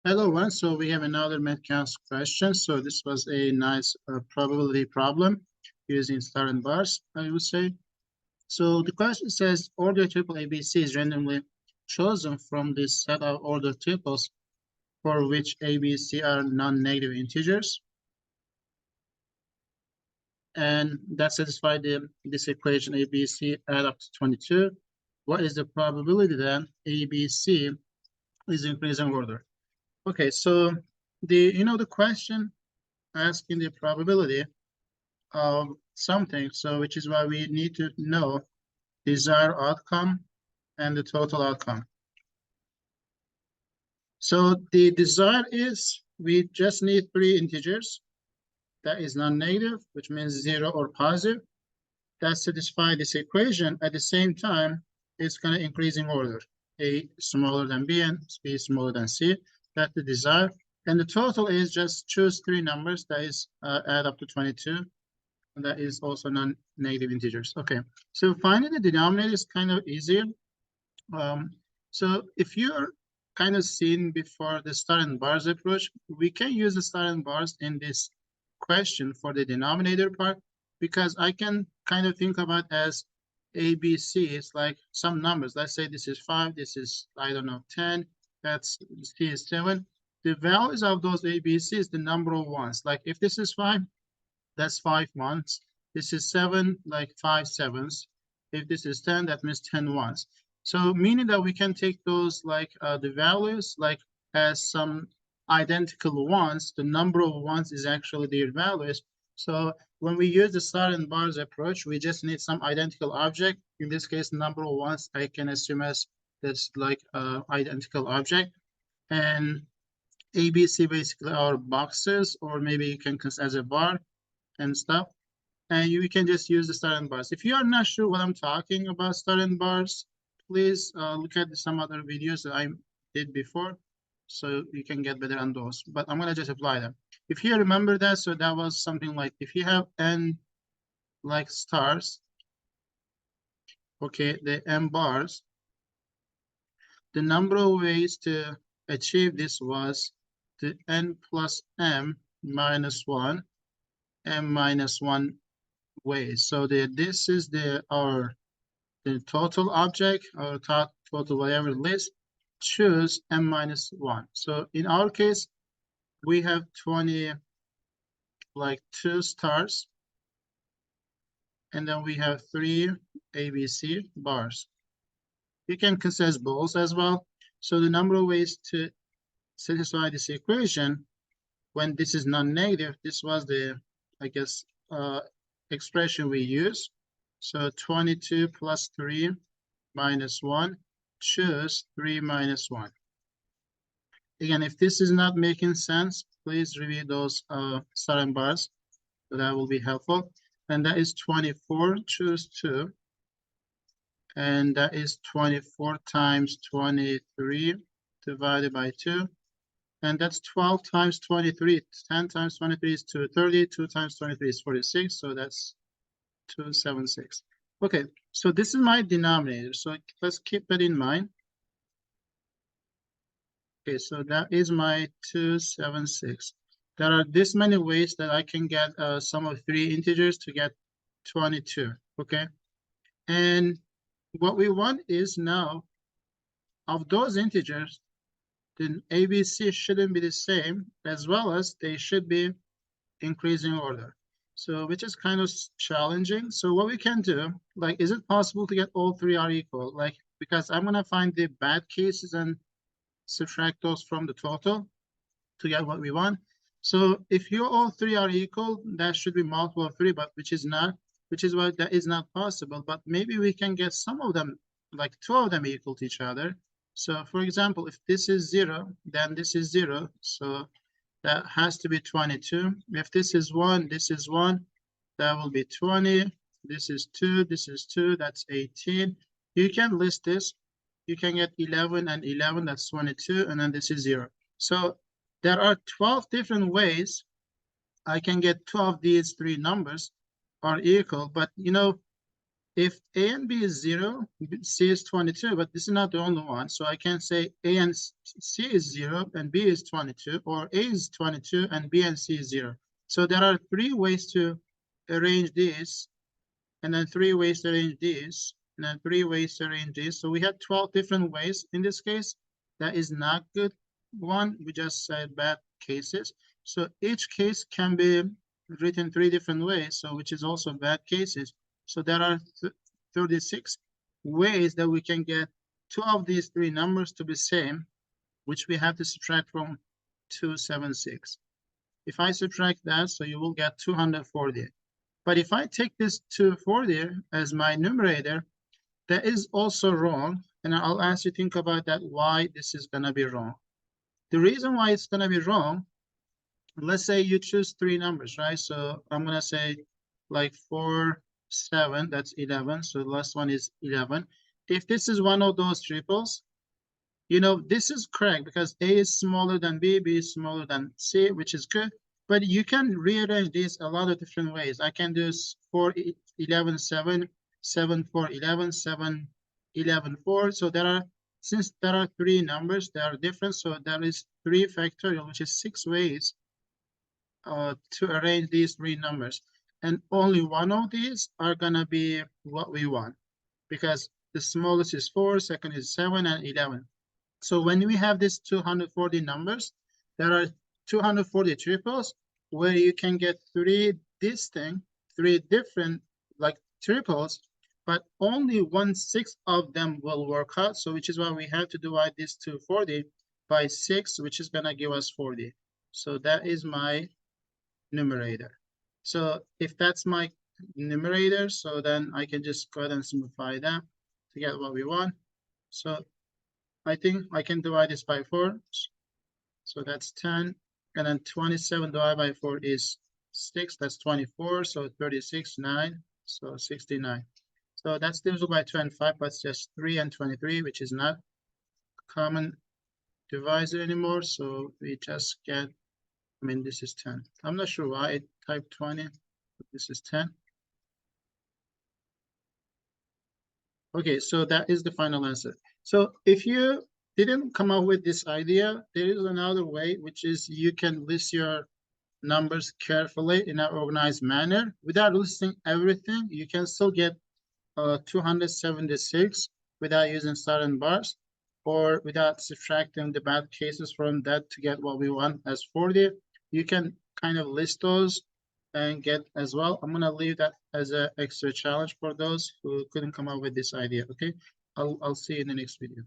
Hello, everyone. So we have another MATHCOUNTS question. So this was a nice probability problem using star and bars, I would say. So the question says order tuple ABC is randomly chosen from this set of order tuples for which ABC are non-negative integers. And that satisfies this equation ABC add up to 22. What is the probability then ABC is increasing order? Okay, so the question asking the probability of something, so which is why we need to know desired outcome and the total outcome. So the desired is we just need 3 integers. That is non-negative, which means 0 or positive. That satisfies this equation. At the same time, it's going to increase in order. A smaller than B and B smaller than C. That's the desired. And the total is just choose 3 numbers. That is add up to 22. And that is also non-negative integers. Okay, so finding the denominator is kind of easier. So if you're kind of seen before the star and bars approach, we can use the star and bars in this question for the denominator part, because I can kind of think about as ABC is like some numbers. Let's say this is 5, this is, I don't know, 10, that's C is 7. The values of those ABC is the number of ones. Like if this is 5, that's 5 ones. This is 7, like 5 sevens. If this is 10, that means 10 ones. So meaning that we can take those like the values like as some identical ones. The number of ones is actually their values. So when we use the star and bars approach, we just need some identical object. In this case, number of ones I can assume as this like identical object. And ABC basically are boxes, or maybe you can consider as a bar and stuff. And you can just use the star and bars. If you are not sure what I'm talking about star and bars, please look at some other videos that I did before, so you can get better on those. But I'm gonna just apply them. If you remember that, so that was something like if you have n like stars, okay, the n bars, the number of ways to achieve this was the n plus m minus 1, m minus 1 ways. So this is the total object or total whatever list. Choose m minus 1. So in our case, we have 20 like 2 stars, and then we have 3 ABC bars. You can consider balls as well. So the number of ways to satisfy this equation when this is non-negative, this was the, I guess, expression we use. So 22 plus 3 minus 1, choose 3 minus 1. Again, if this is not making sense, please review those star and bars. So that will be helpful. And that is 24, choose 2. And that is 24 times 23 divided by 2. And that's 12 times 23. 10 times 23 is 230. 2 times 23 is 46. So that's 276. Okay, so this is my denominator. So let's keep that in mind. Okay, so that is my 276. There are this many ways that I can get sum of 3 integers to get 22. Okay, and what we want is now of those integers, the ABC shouldn't be the same, as well as they should be increasing order. So which is kind of challenging. So what we can do, like, is it possible to get all 3 are equal? Like, because I'm gonna find the bad cases and subtract those from the total to get what we want. So if you all 3 are equal, that should be multiple of 3, but which is not, which is why that is not possible. But maybe we can get some of them, like 2 of them equal to each other. So for example, if this is 0, then this is 0. So that has to be 22. If this is 1, this is 1, that will be 20. This is 2, this is 2, that's 18. You can list this. You can get 11 and 11, that's 22, and then this is 0. So there are 12 different ways I can get 2 of these 3 numbers are equal, but you know, If A and B is 0, C is 22, but this is not the only one. So I can say A and C is 0 and B is 22, or A is 22 and B and C is 0. So there are 3 ways to arrange this, and then 3 ways to arrange this, and then 3 ways to arrange this. So we had 12 different ways in this case. That is not good one. We just said bad cases. So each case can be written 3 different ways, so which is also bad cases. So there are 36 ways that we can get 2 of these 3 numbers to be same, which we have to subtract from 276. If I subtract that, so you will get 240. But if I take this 240 as my numerator, that is also wrong. And I'll ask you to think about that, why this is going to be wrong. The reason why it's going to be wrong, let's say you choose 3 numbers, right? So I'm going to say like 4, 7, that's 11. So the last one is 11. If this is one of those triples, you know, this is correct because A is smaller than B, B is smaller than C, which is good. But you can rearrange these a lot of different ways. I can do 4, 11, 7, 7, 4, 11, 7, 11, 4. So there are, since there are 3 numbers, they are different. So there is 3 factorial, which is 6 ways to arrange these 3 numbers. And only one of these are gonna be what we want, because the smallest is 4, second is 7, and 11. So when we have these 240 numbers, there are 240 triples where you can get 3 distinct, 3 different like triples, but only 1/6 of them will work out. So which is why we have to divide this 240 by 6, which is gonna give us 40. So that is my numerator. So if that's my numerator, so then I can just go ahead and simplify that to get what we want. So I think I can divide this by 4. So that's 10. And then 27 divided by 4 is 6. That's 24. So 36, 9. So 69. So that's divisible by 2 and 5, but it's just 3 and 23, which is not common divisor anymore. So we just get, I mean, this is 10. I'm not sure why I typed 20, but this is 10. Okay, so that is the final answer. So if you didn't come up with this idea, there is another way, which is you can list your numbers carefully in an organized manner. Without listing everything, you can still get 276 without using star and bars, or without subtracting the bad cases from that to get what we want as 40. You can kind of list those and get as well. I'm gonna leave that as an extra challenge for those who couldn't come up with this idea. Okay, I'll see you in the next video.